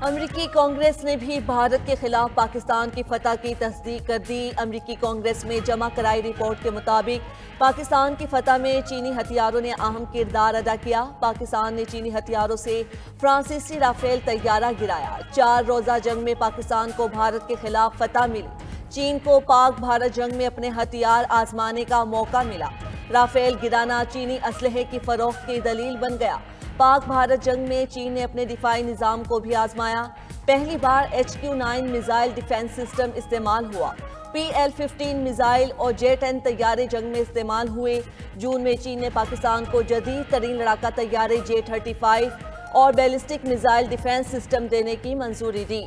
अमरीकी कांग्रेस ने भी भारत के खिलाफ पाकिस्तान की फतह की तस्दीक कर दी। अमरीकी कांग्रेस में जमा कराई रिपोर्ट के मुताबिक पाकिस्तान की फतह में चीनी हथियारों ने अहम किरदार अदा किया। पाकिस्तान ने चीनी हथियारों से फ्रांसीसी राफेल तैयारा गिराया। 4 रोजा जंग में पाकिस्तान को भारत के खिलाफ फतह मिली। चीन को पाक भारत जंग में अपने हथियार आजमाने का मौका मिला। राफेल गिराना चीनी असलहे की फरोख्त की दलील बन गया। पाक भारत जंग में चीन ने अपने दिफाई निज़ाम को भी आजमाया। पहली बार HQ-9 मिसाइल डिफेंस सिस्टम इस्तेमाल हुआ। PL-15 मिसाइल और J-10 तैयारे जंग में इस्तेमाल हुए। जून में चीन ने पाकिस्तान को जदीद तरीन लड़ाका तैयारे J-35 और बैलिस्टिक मिसाइल डिफेंस सिस्टम देने की मंजूरी दी।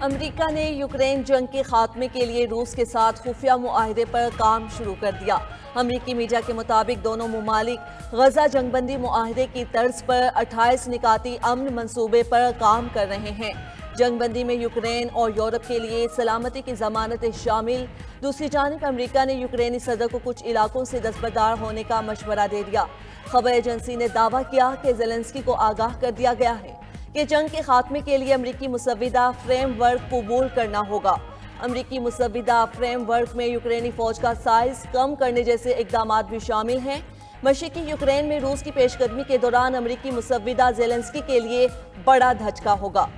अमेरिका ने यूक्रेन जंग के खात्मे के लिए रूस के साथ खुफिया मुआहदे पर काम शुरू कर दिया। अमेरिकी मीडिया के मुताबिक दोनों मुमालिक गजा जंगबंदी मुआहदे की तर्ज पर 28 निकाती अमन मंसूबे पर काम कर रहे हैं। जंगबंदी में यूक्रेन और यूरोप के लिए सलामती की जमानतें शामिल। दूसरी जानिब अमेरिका ने यूक्रेनी सदर को कुछ इलाकों से दस्तबरदार होने का मशवरा दे दिया। खबर एजेंसी ने दावा किया कि ज़ेलेंस्की को आगाह कर दिया गया है कि जंग के खात्मे के लिए अमरीकी मुसव्विदा फ्रेमवर्क कबूल करना होगा। अमरीकी मुसव्विदा फ्रेमवर्क में यूक्रेनी फौज का साइज कम करने जैसे इकदाम भी शामिल हैं। मशरिकी यूक्रेन में रूस की पेशकदमी के दौरान अमरीकी मुसव्विदा ज़ेलेंस्की के लिए बड़ा धचका होगा।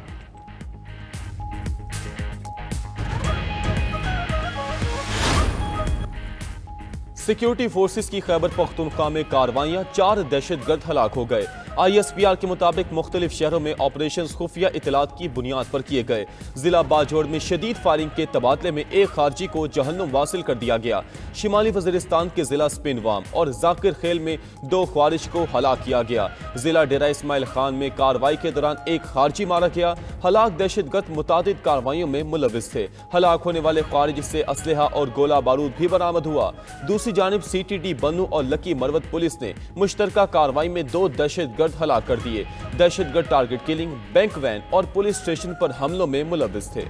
सिक्योरिटी फोर्सेस की खैबर पख्तूनख्वा में कार्रवाइयां, 4 दहशतगर्द हलाक हो गए। ISPR के मुताबिक मुख्तलिफ शहरों में ऑपरेशन खुफिया इतलात की बुनियाद पर किए गए। जिला बाजोड़ में शदीद फायरिंग के तबादले में एक खारजी को जहन्नुम वासिल कर दिया गया। शिमाली वज़ीरिस्तान के जिला स्पिनवाम और जाकिर खेल में 2 ख्वारिज को हलाक किया गया। जिला डेरा इस्माइल खान में कार्रवाई के दौरान एक खारजी मारा गया। हलाक दहशतगर्द मुतादिद कार्रवाइयों में मुलविस थे। हलाक होने वाले ख्वारिज से असलहा और गोला बारूद भी बरामद हुआ। दूसरी जानिब CTD बन्नू और लकी मरवत पुलिस ने मुश्तरका कार्रवाई में 2 दहशतगर्द हलाक कर दिए। दहशतगर्द टारगेट किलिंग, बैंक वैन और पुलिस स्टेशन पर हमलों में मुलविस थे।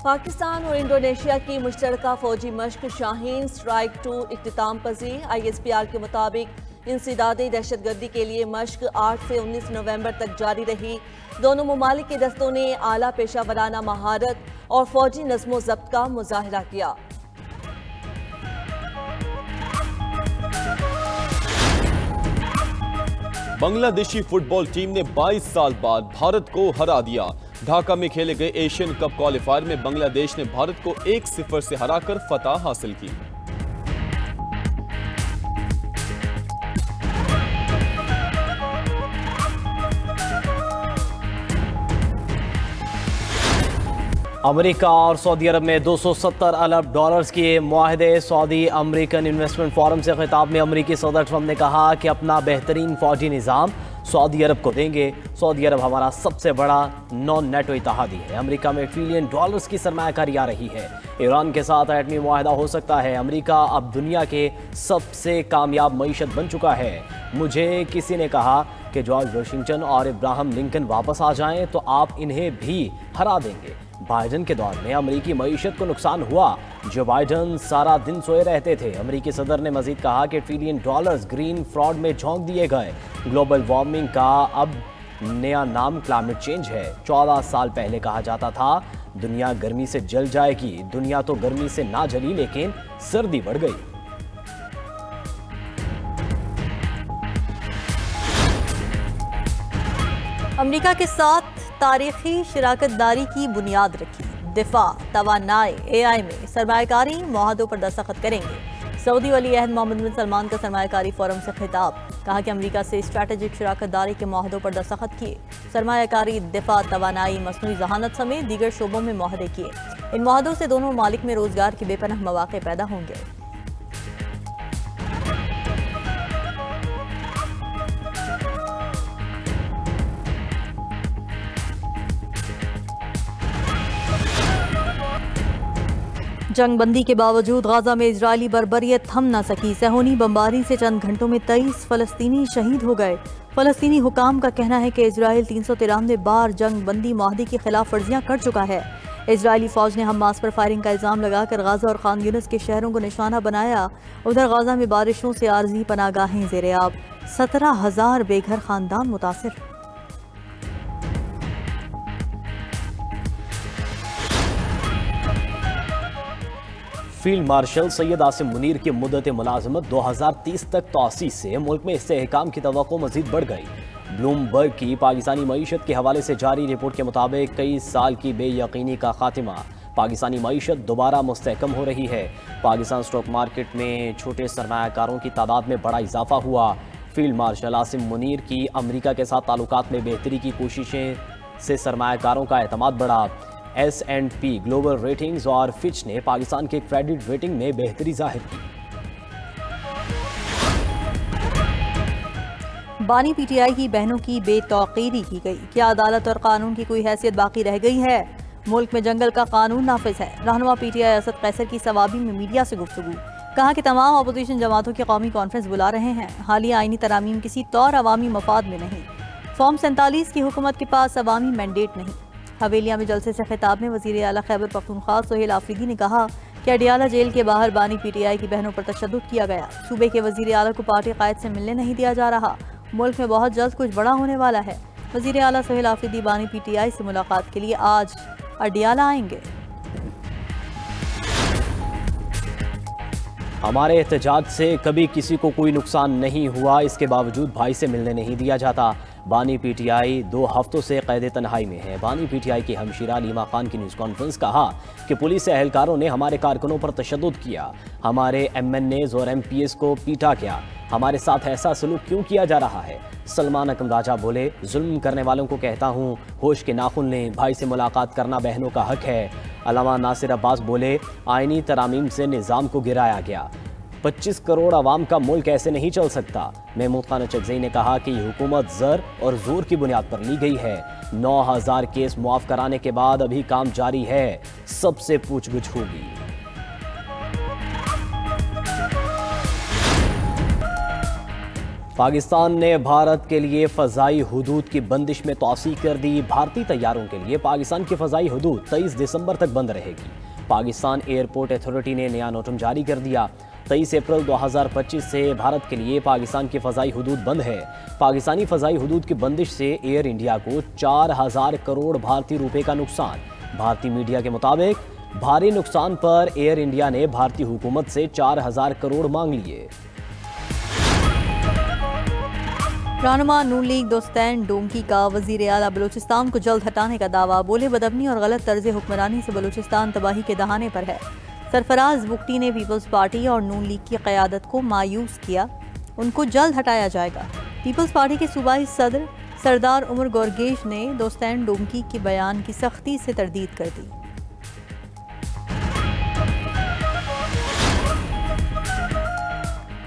पाकिस्तान और इंडोनेशिया की मुश्तरका फौजी मश्क शाहीन स्ट्राइक 2 इख्तिताम पजीर। ISPR के मुताबिक इंसदादी दहशतगर्दी के लिए मश्क 8 से 19 नवंबर तक जारी रही। दोनों ममालिक के दस्तों ने आला पेशा वराना महारत और फौजी नज़्मो ज़ब्त का मुजाहिरा किया। बांग्लादेशी फुटबॉल टीम ने 22 साल बाद भारत को हरा दिया। ढाका में खेले गए एशियन कप क्वालिफायर में बांग्लादेश ने भारत को 1-0 से हराकर फतह हासिल की। अमेरिका और सऊदी अरब में $270 अरब के मुआहदे। सऊदी अमेरिकन इन्वेस्टमेंट फोरम से खिताब में अमेरिकी सदर ट्रंप ने कहा कि अपना बेहतरीन फौजी निज़ाम सऊदी अरब को देंगे। सऊदी अरब हमारा सबसे बड़ा नॉन नेटो इत्तेहादी है। अमेरिका में $1 ट्रिलियन की सरमायाकारी आ रही है। ईरान के साथ एटमी मुआहदा हो सकता है। अमेरिका अब दुनिया के सबसे कामयाब मईशत बन चुका है। मुझे किसी ने कहा कि जॉर्ज वाशिंगटन और इब्राहिम लिंकन वापस आ जाएं तो आप इन्हें भी हरा देंगे। बाइडन के दौर में अमरीकी मईशत को नुकसान हुआ। जो बाइडन सारा दिन सोए रहते थे। अमरीकी सदर ने मजीद कहा कि $1 ट्रिलियन ग्रीन फ्रॉड में झोंक दिए गए। ग्लोबल वार्मिंग का अब नया नाम क्लाइमेट चेंज है। 14 साल पहले कहा जाता था दुनिया गर्मी से जल जाएगी। दुनिया तो गर्मी से ना जली, लेकिन सर्दी बढ़ गई। अमेरिका के साथ तारीखी शराकतदारी की बुनियाद रखी। दिफा, तवानाई, AI में सरमायाकारी मुआहदों पर दस्तखत करेंगे। सऊदी वली अहद मोहम्मद बिन सलमान का सरमायाकारी फोरम से खिताब। कहा कि अमेरिका से स्ट्रैटेजिक शराकतदारी के मुआहदों पर दस्तखत किए। सरमायाकारी, दिफा, तवानाई, मसनूई जहानत समेत दीगर शोबों में मुआहदे किए। इन मुआहदों से दोनों ममालिक में रोजगार के बेपनाह मौके पैदा होंगे। जंग बंदी के बावजूद गाजा में इजरायली बर्बरियत थम न सकी। सहूनी बमबारी से चंद घंटों में 23 फलस्तीनी शहीद हो गए। फलस्तीनी हुकाम का कहना है कि इजराइल 393 बार जंग बंदी माहदे की खिलाफ वर्जियां कर चुका है। इजरायली फौज ने हमास पर फायरिंग का इल्जाम लगाकर गाजा और खान यूनिस के शहरों को निशाना बनाया। उधर गाजा में बारिशों से आरजी पनागाहें ज़ेर-ए-आब, 17,000 बेघर खानदान मुतासिर। फील्ड मार्शल सैयद आसिम मुनीर की मुद्दत मुलाजमत 2030 तक तौसी से मुल्क में इस्तेहकाम की तवक्को मजीद बढ़ गई। ब्लूमबर्ग की पाकिस्तानी मईशत के हवाले से जारी रिपोर्ट के मुताबिक कई साल की बेयकीनी का खात्मा, पाकिस्तानी मईशत दोबारा मुस्तहकम हो रही है। पाकिस्तान स्टॉक मार्केट में छोटे सरमायाकारों की तादाद में बड़ा इजाफा हुआ। फील्ड मार्शल आसिम मुनीर की अमरीका के साथ ताल्लुकात में बेहतरी की कोशिशें से सरमायाकारों का एतमाद बढ़ा। S&P ग्लोबल रेटिंग्स और फिच ने पाकिस्तान के क्रेडिट रेटिंग में बेहतरी जाहिर की। बानी पीटीआई की बहनों की बेतौकीरी की गई। क्या अदालत और कानून की कोई हैसियत बाकी रह गई है? मुल्क में जंगल का कानून नाफिज है। रहनुमा पीटीआई असद कैसर की सवाबी में मीडिया से गुफ्तगू, कहा कि तमाम अपोजिशन जमातों की कौमी कॉन्फ्रेंस बुला रहे हैं। हालिया आईनी तरामीम किसी तौर अवामी मफाद में नहीं। फॉर्म 47 की हुकूमत के पास अवामी मैंडेट नहीं। हवेलिया में जलसे से खिताब में वज़ीर आला खैबर पख्तूनख्वा सोहेल आफरीदी ने कहा कि अडियाला जेल के बाहर बानी पीटीआई की बहनों पर तशद्दुद किया गया। सूबे के वज़ीर आला को पार्टी कायद से मिलने नहीं दिया जा रहा। मुल्क में बहुत जल्द कुछ बड़ा होने वाला है। वज़ीर आला सोहेल आफरीदी बानी पीटीआई से मुलाकात के लिए आज अडियाला आएंगे। हमारे एहतजाज से कभी किसी को कोई नुकसान नहीं हुआ, इसके बावजूद भाई से मिलने नहीं दिया जाता। बानी पीटीआई 2 हफ्तों से कैद तन्हाई में है। बानी पीटीआई की हमशीरा लीमा खान की न्यूज़ कॉन्फ्रेंस कहा कि पुलिस एहलकारों ने हमारे कारकुनों पर तशद्दुद किया, हमारे MNAs और MPs को पीटा गया। हमारे साथ ऐसा सलूक क्यों किया जा रहा है? सलमान अकम राजा बोले, जुल्म करने वालों को कहता हूँ होश के नाखुन लें, भाई से मुलाकात करना बहनों का हक है। अल्लामा नासिर अब्बास बोले, आईनी तरामीम से निज़ाम को गिराया गया, 25 करोड़ आवाम का मुल्क ऐसे नहीं चल सकता। महमूद खान चकजई ने कहा कि ये हुकूमत ज़र और जोर की बुनियाद पर ली गई है। 9,000 केस मुआफ कराने के बाद अभी काम जारी है, सबसे पूछगछ होगी। पाकिस्तान ने भारत के लिए फ़ज़ाई हुदूद की बंदिश में तौसीक़ कर दी। भारतीय तैयारों के लिए पाकिस्तान की फ़ज़ाई हुदूद 23 दिसंबर तक बंद रहेगी। पाकिस्तान एयरपोर्ट अथॉरिटी ने नया नोटम जारी कर दिया। 23 अप्रैल 2025 से भारत के लिए पाकिस्तान की फ़ज़ाई हुदूद बंद है। पाकिस्तानी फ़ज़ाई हुदूद की बंदिश से एयर इंडिया को 4,000 करोड़ भारतीय रुपए का नुकसान। भारतीय मीडिया के मुताबिक भारी नुकसान पर एयर इंडिया ने भारतीय हुकूमत से 4,000 करोड़ मांग लिए। रहनुमा नून लीग दोस्तैन डोंकी का वज़ीर आला बलूचिस्तान को जल्द हटाने का दावा। बोले, बदअमनी और गलत तर्ज हुक्मरानी से बलूचिस्तान तबाही के दहाने पर है। सरफराज बुगटी ने पीपल्स पार्टी और नून लीग की क़यादत को मायूस किया, उनको जल्द हटाया जाएगा। पीपल्स पार्टी के सूबाई सदर सरदार उमर गोरगेश ने दोस्तैन डोंकी के बयान की सख्ती से तरदीद कर दी।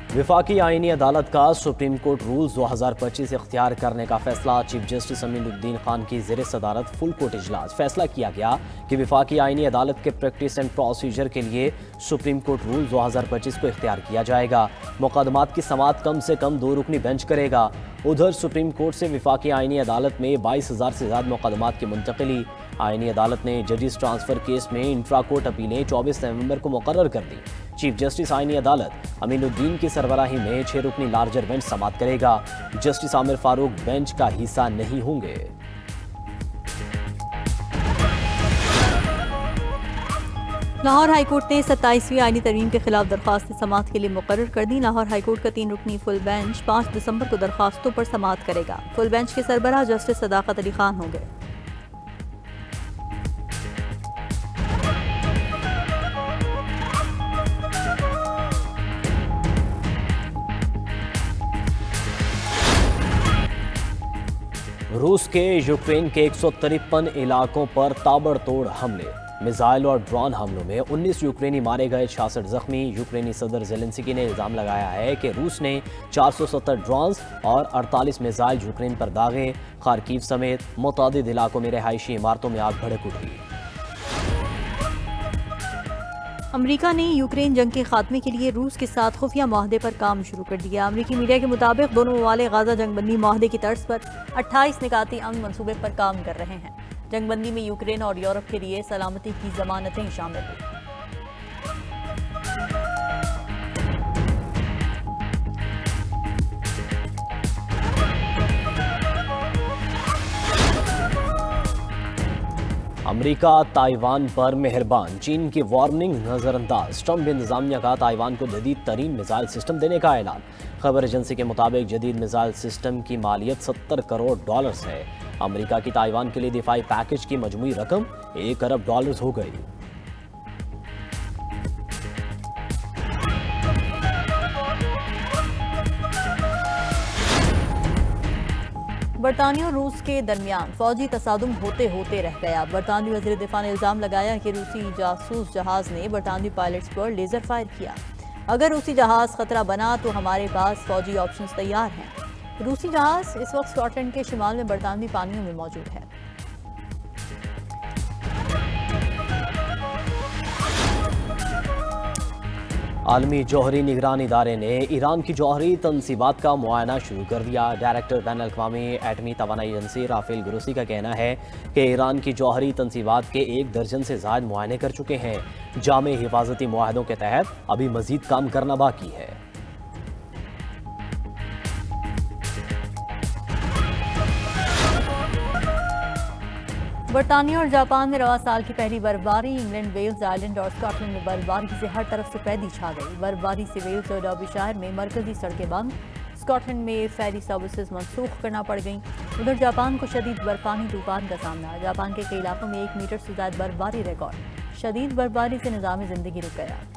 वफाकी आईनी अदालत का सुप्रीम कोर्ट रूल्स 2025 इख्तियार करने का फैसला। चीफ जस्टिस अमीनुद्दीन खान की ज़ेर सदारत फुल कोर्ट इजलास। फैसला किया गया कि वफाकी आईनी अदालत के प्रैक्टिस एंड प्रोसीजर के लिए सुप्रीम कोर्ट रूल्स 2025 को इख्तियार किया जाएगा। मुकदमात की समाअत कम से कम 2 रुकनी बेंच करेगा। उधर सुप्रीम कोर्ट से वफाकी आईनी अदालत में 22,000 से ज़्यादा मुकदमात की मुंतकिली। आईनी अदालत ने जजिस ट्रांसफ़र केस में इंट्रा कोर्ट अपीलें 24 नवंबर को मुकर्रर कर दी। चीफ जस्टिस आईनी अदालत अमीनुद्दीन की सरबराही में 6 रुकनी लार्जर बेंच समाअत करेगा। जस्टिस आमिर फारूक बेंच का हिस्सा नहीं होंगे। लाहौर हाईकोर्ट ने 27वीं आईनी तरमीम के खिलाफ दरख्वास्त समाअत के लिए मुकर्रर कर दी। लाहौर हाईकोर्ट का 3 रुकनी फुल बेंच 5 दिसंबर को दरख्वास्तों पर समाअत करेगा। फुल बेंच के सरबराह जस्टिस सदाकत अली खान होंगे। रूस के यूक्रेन के 153 इलाकों पर ताबड़तोड़ हमले। मिसाइल और ड्रोन हमलों में 19 यूक्रेनी मारे गए, 66 जख्मी। यूक्रेनी सदर ज़ेलेंस्की ने इल्ज़ाम लगाया है कि रूस ने 470 ड्रोन्स और 48 मिसाइल यूक्रेन पर दागे। खार्किव समेत मुतादिद इलाकों में रहायशी इमारतों में आग भड़क उठी। अमेरिका ने यूक्रेन जंग के खात्मे के लिए रूस के साथ खुफिया माहदे पर काम शुरू कर दिया। अमेरिकी मीडिया के मुताबिक दोनों ममालिक गाजा जंगबंदी माहदे की तर्ज पर 28 निकाती अंग मंसूबे पर काम कर रहे हैं। जंगबंदी में यूक्रेन और यूरोप के लिए सलामती की जमानतें शामिल हैं। अमेरिका ताइवान पर मेहरबान, चीन की वार्निंग नजरअंदाज। ट्रंप इंतजामिया का ताइवान को जदीद तरीन मिसाइल सिस्टम देने का ऐलान। खबर एजेंसी के मुताबिक जदीद मिसाइल सिस्टम की मालियत $70 करोड़ है। अमेरिका की ताइवान के लिए दिफाई पैकेज की मजमूई रकम $1 अरब हो गई। बरतानिया और रूस के दरमियान फौजी तसादुम होते होते रह गया। बरतानवी वज़ीर दिफा ने इल्ज़ाम लगाया कि रूसी जासूस जहाज ने बरतानवी पायलट्स पर लेजर फायर किया। अगर रूसी जहाज खतरा बना तो हमारे पास फौजी ऑप्शंस तैयार हैं। रूसी जहाज इस वक्त स्कॉटलैंड के शिमाल में बरतानवी पानियों में मौजूद है। आलमी जौहरी निगरान इदारे ने ईरान की जौहरी तनसीबात का मुआयना शुरू कर दिया। डायरेक्टर बैन अल-अक़वामी एटमी तवानाई एजेंसी राफेल ग्रोसी का कहना है कि ईरान की जौहरी तनसीबात के 1 दर्जन से ज़ायद मुआयने कर चुके हैं। जामे हिफाजती मुआहदों के तहत अभी मजीद काम करना बाकी है। बरतानिया और जापान में रवा साल की पहली बर्फबारी। इंग्लैंड, वेल्स, आयरलैंड और स्कॉटलैंड में बर्फबारी से हर तरफ से पैदी छा गई। बर्फबारी से वेल्स और डर्बीशायर में मरकजी सड़कें बंद। स्कॉटलैंड में फेरी सर्विसेज मनसूख करना पड़ गई। उधर जापान को शदीद बर्फानी तूफान का सामना। जापान के कई इलाकों में 1 मीटर से ज्यादा बर्फबारी रिकॉर्ड। शदीद बर्फबारी से निज़ाम ज़िंदगी रुक गया।